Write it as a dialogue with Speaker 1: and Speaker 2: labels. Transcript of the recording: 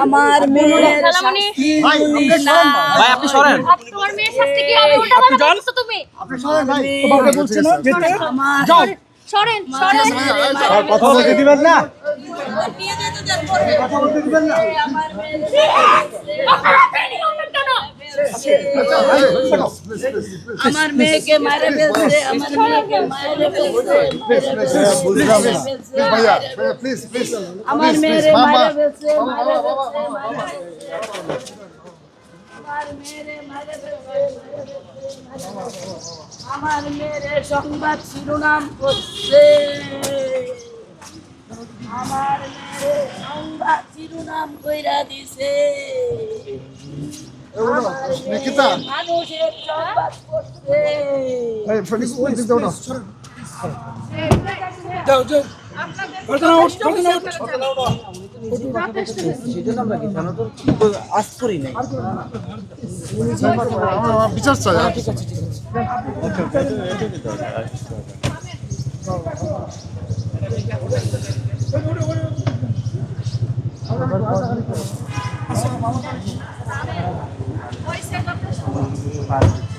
Speaker 1: আমার মেয়ের
Speaker 2: ভাই আপনি সরেন।
Speaker 3: তোমার মেয়ের শাস্তি কি হবে ওটা বলো তুমি।
Speaker 4: আপনি সরেন ভাই। তোমাকে বলছি না যেতে।
Speaker 1: যাও।
Speaker 3: সরেন সরেন।
Speaker 4: কথা বলতে দিবেন না।
Speaker 3: নিয়ে যেতে দেন করবে।
Speaker 4: কথা বলতে দিবেন না।
Speaker 3: আমার মেয়ের আমার মেয়েকে মারে ফেলছে আমার মেয়েকে মারে ফেলছে
Speaker 4: ভাইয়া প্লিজ প্লিজ
Speaker 3: আমার মেয়েরে মারে ফেলছে আমার মেয়েরে সংবাদ শিরোনাম করছে আমার মেয়েরে সংবাদ শিরোনাম কইরা দিছে
Speaker 4: নিকিতা
Speaker 3: মানুষের সংবাদ করছে
Speaker 4: এই ফোনিস দাও না
Speaker 1: যাও যাও
Speaker 4: বিচার চাই
Speaker 3: পয়সা কত